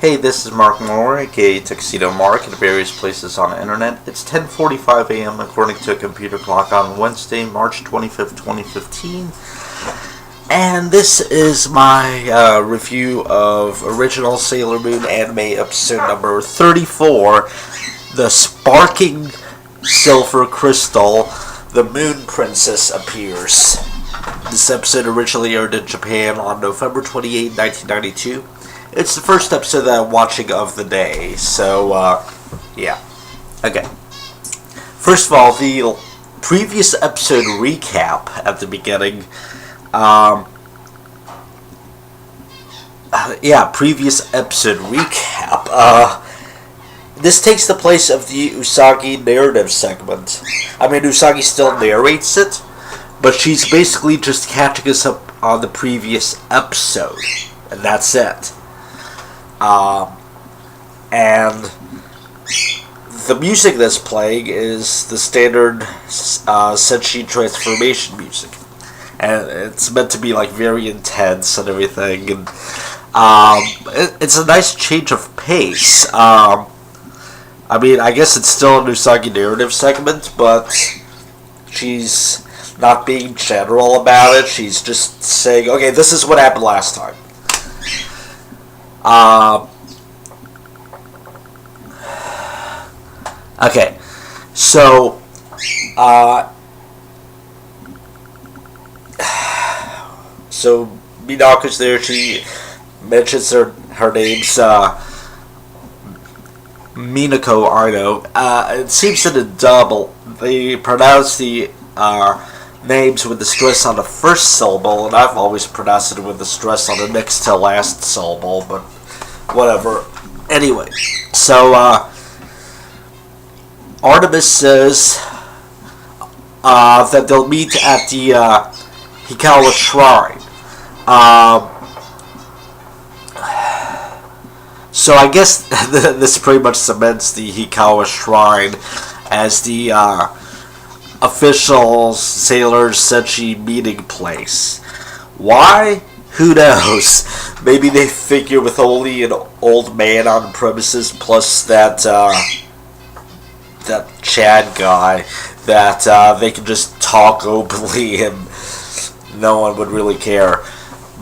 Hey, this is Mark Moore, aka Tuxedo Mark, at various places on the internet. It's 10:45 a.m. according to a computer clock on Wednesday, March 25th, 2015. And this is my review of original Sailor Moon anime episode number 34, The Sparking Silver Crystal, The Moon Princess Appears. This episode originally aired in Japan on November 28, 1992. It's the first episode that I'm watching of the day, so, yeah. Okay. First of all, the previous episode recap at the beginning, previous episode recap, this takes the place of the Usagi narrative segment. I mean, Usagi still narrates it, but she's basically just catching us up on the previous episode, and that's it. And the music that's playing is the standard Senshi transformation music, and it's meant to be like very intense and everything, and it's a nice change of pace. I mean, I guess it's still an Usagi narrative segment, but she's not being general about it. She's just saying, okay, this is what happened last time. Okay, so, Minako's there. She mentions her name's, Minako Arno. It seems that in dub, they pronounce the, names with the stress on the first syllable, and I've always pronounced it with the stress on the next to last syllable, but whatever. Anyway, so, Artemis says that they'll meet at the Hikawa Shrine. So I guess this pretty much cements the Hikawa Shrine as the official Sailor Senshi meeting place. Why? Who knows? Maybe they figure with only an old man on the premises plus that Chad guy that they can just talk openly and no one would really care.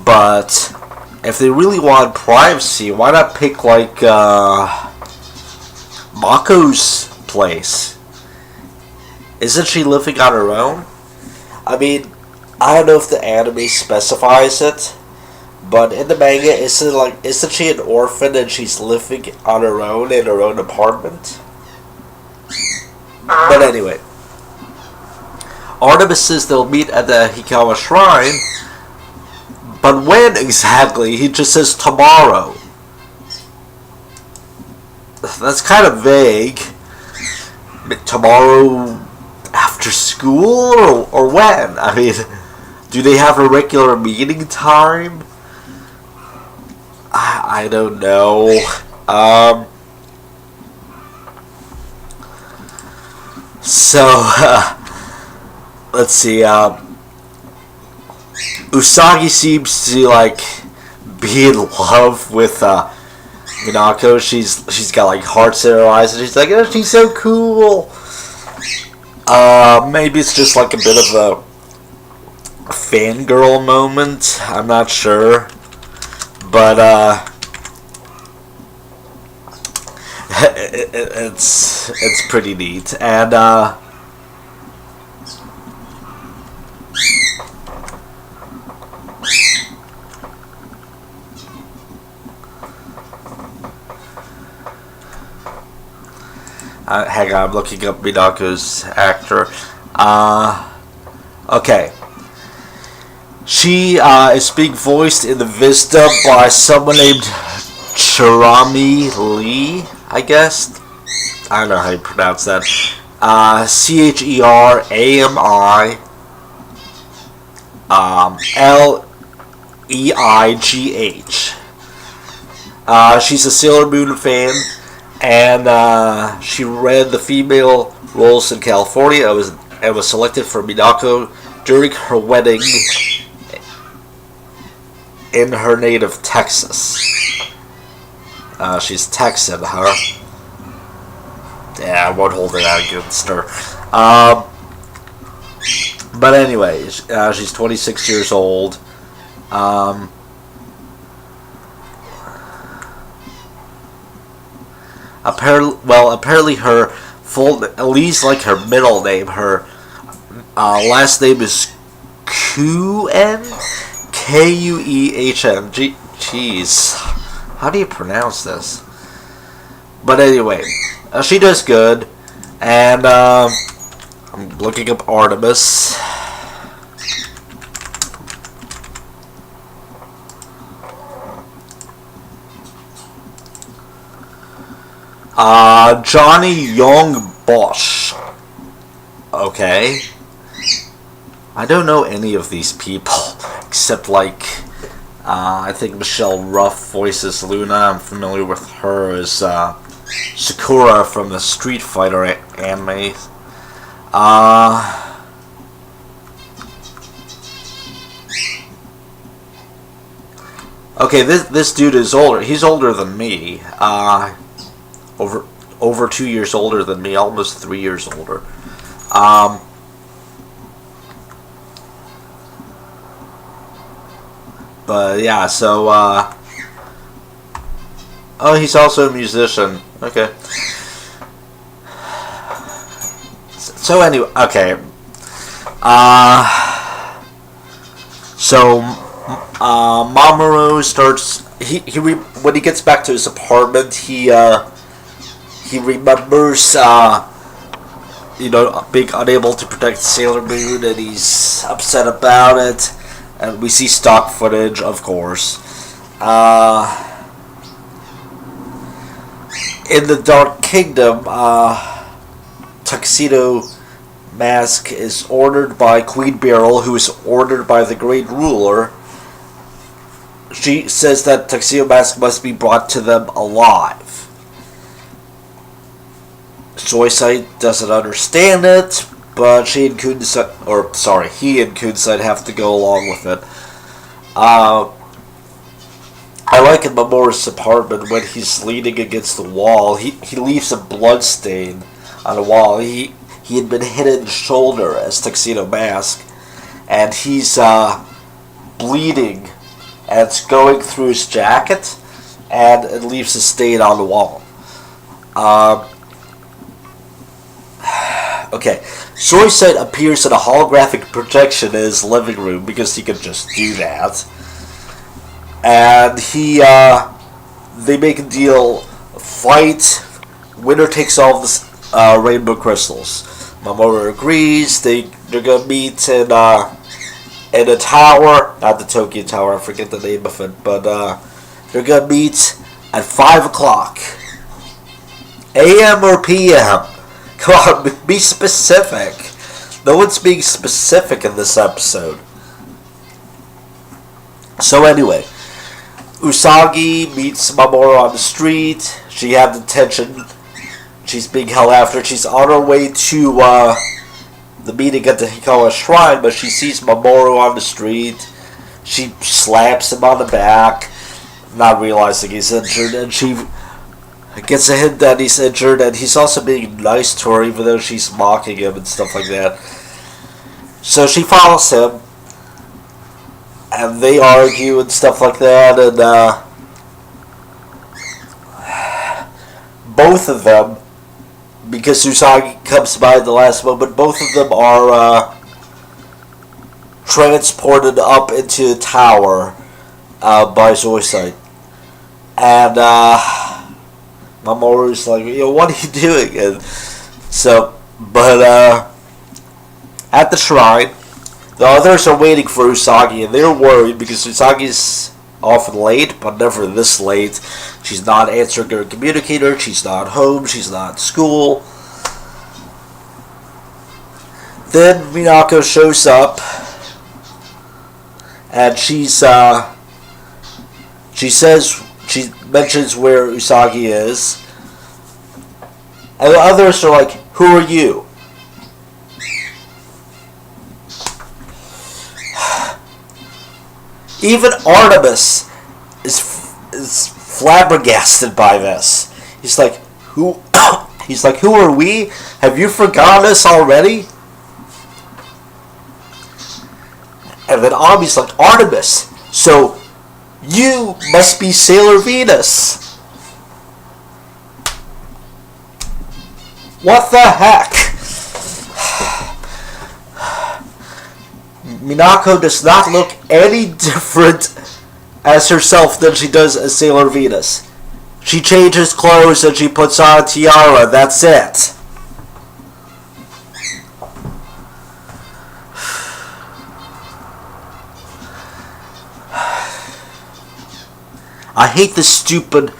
But if they really want privacy, why not pick like Mako's place? Isn't she living on her own? I mean, I don't know if the anime specifies it, but in the manga, isn't she an orphan and she's living on her own in her own apartment? But anyway, Artemis says they'll meet at the Hikawa Shrine, but when exactly? He just says tomorrow. That's kind of vague. Tomorrow after school, or when? I mean, do they have a regular meeting time? I don't know. Let's see, Usagi seems to, like, be in love with, Minako. She's got, like, hearts in her eyes, and she's like, oh, she's so cool. Maybe it's just, like, a bit of a fangirl moment. I'm not sure. But, it's pretty neat. And, hang on, I'm looking up Minako's actor. Okay. She is being voiced in the Vista by someone named Cherami Lee, I guess. I don't know how you pronounce that. CHERAMI Leigh. She's a Sailor Moon fan, and she read the female roles in California and was selected for Minako during her wedding in her native Texas. she's texting her. Yeah, I won't hold it out against her. But anyway, she's 26 years old. Apparently her full, at least like her middle name, her last name is Kuehn, Kuehn. Jeez, how do you pronounce this? But anyway, she does good, and I'm looking up Artemis. Johnny Young Bosch. Okay. I don't know any of these people, except like, I think Michelle Ruff voices Luna. I'm familiar with her as Sakura from the Street Fighter anime. Okay, this dude is older. He's older than me. Over 2 years older than me, almost 3 years older. But yeah, so oh, he's also a musician. Okay. So anyway, okay. So Mamoru starts. When he gets back to his apartment, he remembers, being unable to protect Sailor Moon, and he's upset about it. And we see stock footage, of course. In the Dark Kingdom, Tuxedo Mask is ordered by Queen Beryl, who is ordered by the Great Ruler. She says that Tuxedo Mask must be brought to them alive. Zoisite doesn't understand it, but he and Kunzite have to go along with it. I like in Mamoru's apartment when he's leaning against the wall. He leaves a blood stain on the wall. He had been hit in the shoulder as Tuxedo Mask, and he's bleeding, and it's going through his jacket, and it leaves a stain on the wall. Okay, Zoisite appears in a holographic projection in his living room because he could just do that. And they make a deal, fight, winner takes all the rainbow crystals. Mamoru agrees, they're gonna meet in a tower, not the Tokyo Tower, I forget the name of it, but they're gonna meet at 5 o'clock. AM or PM? Come on, be specific. No one's being specific in this episode. So anyway, Usagi meets Mamoru on the street. She had detention. She's being held after. She's on her way to the meeting at the Hikawa Shrine, but she sees Mamoru on the street. She slaps him on the back, not realizing he's injured, and she gets a hint that he's injured, and he's also being nice to her, even though she's mocking him and stuff like that. So she follows him, and they argue and stuff like that, and both of them, because Usagi comes by at the last moment, both of them are transported up into the tower by Zoisite. And Mamoru's like, what are you doing? And so, but at the shrine, the others are waiting for Usagi, and they're worried because Usagi's often late, but never this late. She's not answering her communicator, she's not home, she's not at school. Then Minako shows up, and she mentions where Usagi is, and the others are like, who are you? Even Artemis is flabbergasted by this. He's like, who? He's like, who are we? Have you forgotten us already? And then Ami's like, Artemis, so you must be Sailor Venus. What the heck? Minako does not look any different as herself than she does as Sailor Venus. She changes clothes and she puts on a tiara, that's it. I hate this stupid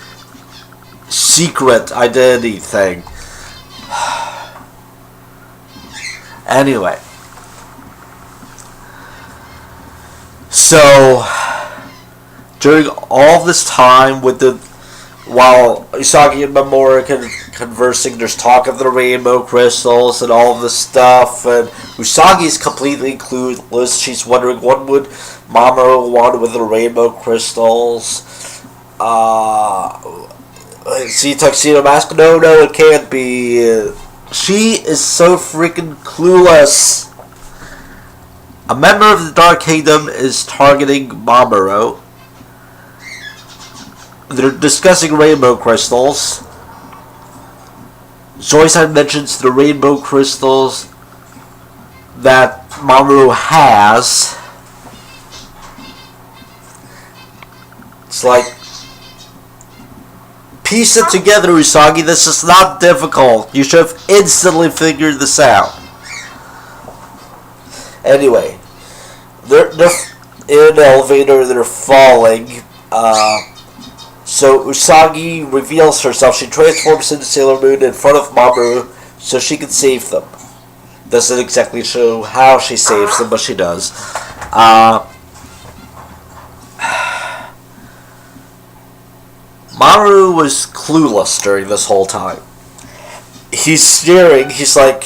secret identity thing. Anyway. So, during all this time while Usagi and Mamoru are conversing, there's talk of the rainbow crystals and all of this stuff, and Usagi's completely clueless. She's wondering what would Mamoru want with the rainbow crystals. See Tuxedo Mask? No, it can't be. She is so freaking clueless. A member of the Dark Kingdom is targeting Mamoru. They're discussing rainbow crystals. Zoisai mentions the rainbow crystals that Mamoru has. It's like, piece it together, Usagi. This is not difficult. You should have instantly figured this out. Anyway, they're in an elevator. They're falling. So Usagi reveals herself. She transforms into Sailor Moon in front of Mamoru so she can save them. Doesn't exactly show how she saves them, but she does. Mamoru was clueless during this whole time. He's staring. He's like,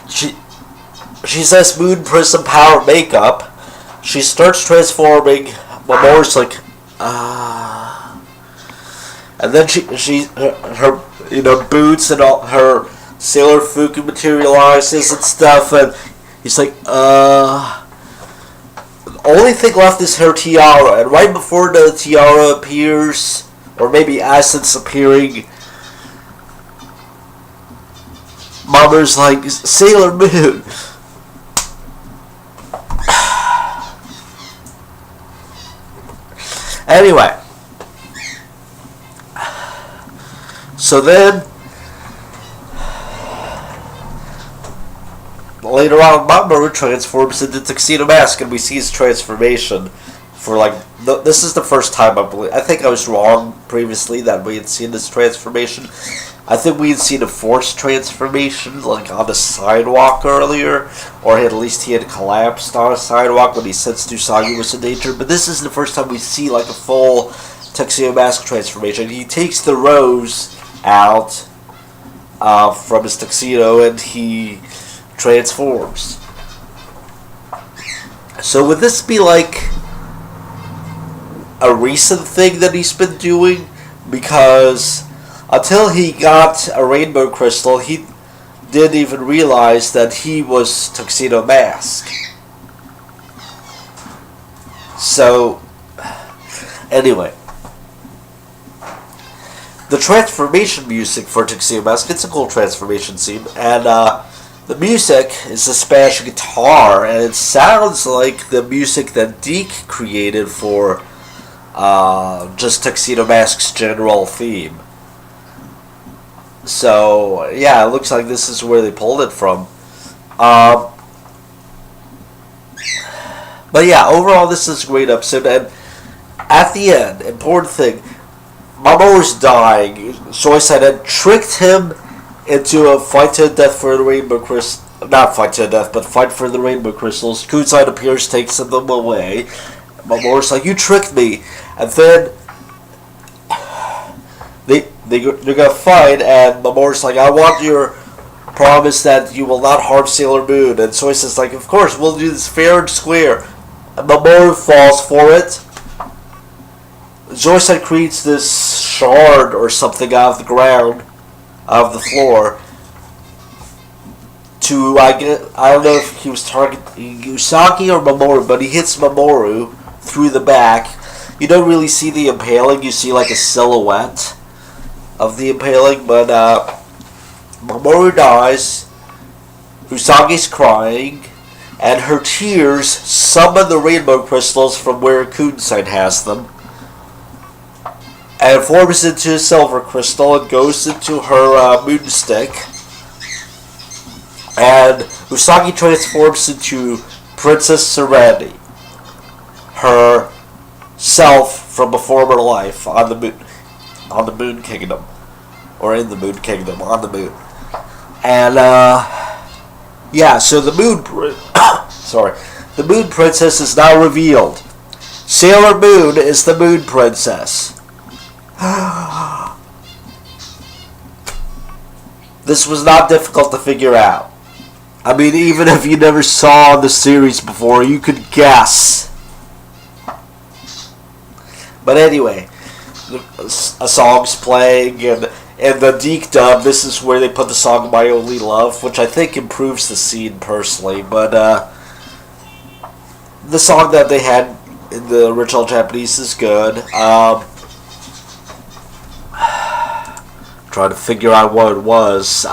she says Moon Prism Power Makeup. She starts transforming. Mamoru's like, and then her boots and all her Sailor Fuku materializes and stuff, and he's like, the only thing left is her tiara, and right before the tiara appears, or maybe as it's appearing, Mamoru's like, Sailor Moon. Anyway. So then, later on, Mamoru transforms into Tuxedo Mask, and we see his transformation for this is the first time I think I was wrong previously that we had seen this transformation. I think we had seen a forced transformation on the sidewalk earlier, or at least he had collapsed on a sidewalk when he sensed Usagi was in danger. But this is the first time we see a full Tuxedo Mask transformation. He takes the rose out from his tuxedo and he transforms. So would this be a recent thing that he's been doing? Because until he got a rainbow crystal, he didn't even realize that he was Tuxedo Mask. So, anyway. The transformation music for Tuxedo Mask, it's a cool transformation scene, and the music is a Spanish guitar, and it sounds like the music that Deke created for just Tuxedo Mask's general theme. So, yeah, it looks like this is where they pulled it from. But yeah, overall this is a great episode, and at the end, important thing, Mamoru's dying. Zoisai had tricked him into a fight to the death for the rainbow crystals. Not fight to the death, but fight for the rainbow crystals. Kunzai appears, takes them away. Mamoru's like, you tricked me. And then they're gonna fight, and Mamoru's like, I want your promise that you will not harm Sailor Moon. And Zoisai's like, of course, we'll do this fair and square. And Mamoru falls for it. Zoisai creates this shard or something out of the ground, out of the floor, to, I don't know if he was targeting Usagi or Mamoru, but he hits Mamoru through the back. You don't really see the impaling, you see like a silhouette of the impaling, but Mamoru dies, Usagi's crying, and her tears summon the rainbow crystals from where Kunsen has them, and forms into a silver crystal and goes into her moonstick. And Usagi transforms into Princess Serenity, her self from a former life on the Moon Kingdom, or in the Moon Kingdom, on the moon. And yeah, so the the Moon Princess is now revealed. Sailor Moon is the Moon Princess. This was not difficult to figure out. I mean, even if you never saw the series before, you could guess. But anyway, a song's playing, and in the Deke dub, this is where they put the song My Only Love, which I think improves the scene personally, but the song that they had in the original Japanese is good. Trying to figure out what it was.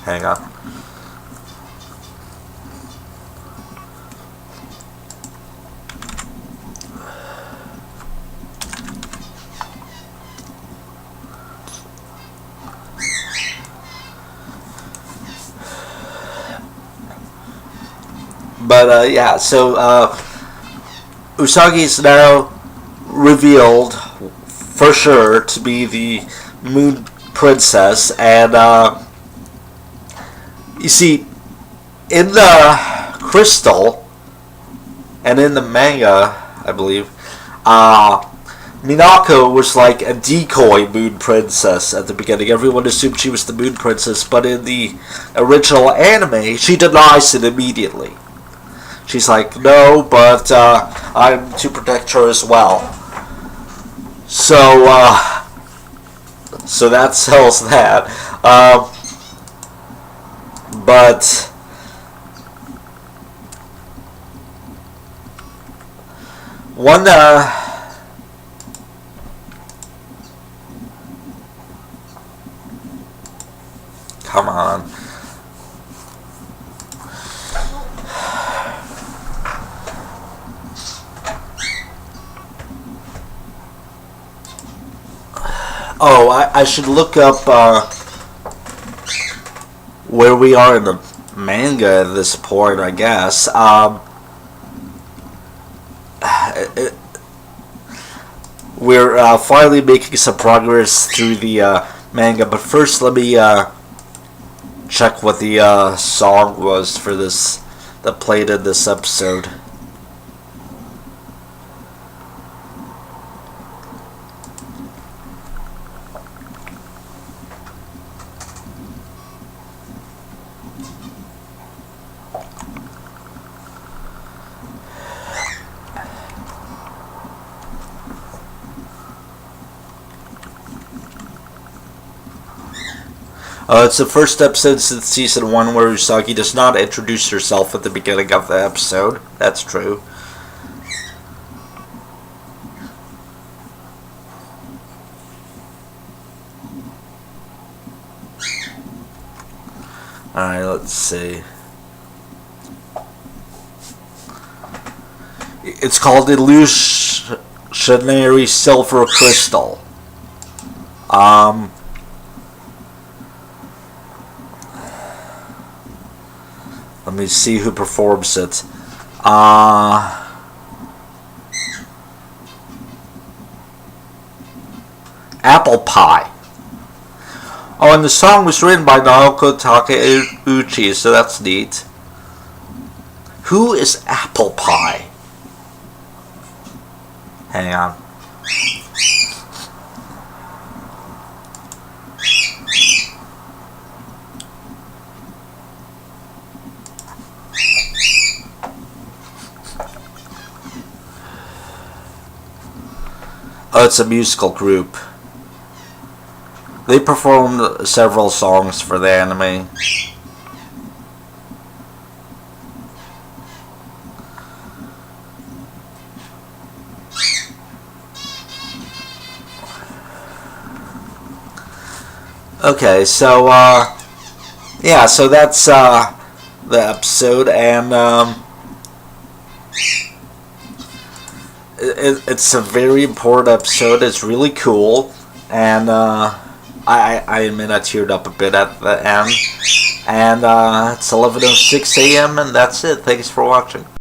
Hang on. But yeah, so Usagi is now revealed for sure to be the Moon Princess, and you see, in the crystal and in the manga, I believe, Minako was like a decoy Moon Princess at the beginning. Everyone assumed she was the Moon Princess, but in the original anime, she denies it immediately. She's like, no, but I'm to protect her as well. So that sells that. But one come on. Oh, I should look up where we are in the manga at this point, I guess. We're finally making some progress through the manga, but first let me check what the song was for this that played in this episode. It's the first episode since Season 1 where Usagi does not introduce herself at the beginning of the episode. That's true. Alright, let's see. It's called Illusionary Silver Crystal. Let me see who performs it. Apple Pie. Oh, and the song was written by Naoko Takeuchi, so that's neat. Who is Apple Pie? Hang on. Oh, it's a musical group. They performed several songs for the anime. Okay, so, yeah, so that's, the episode, and, it's a very important episode. It's really cool, and, I admit I teared up a bit at the end, and, it's 11:06 a.m., and that's it. Thanks for watching.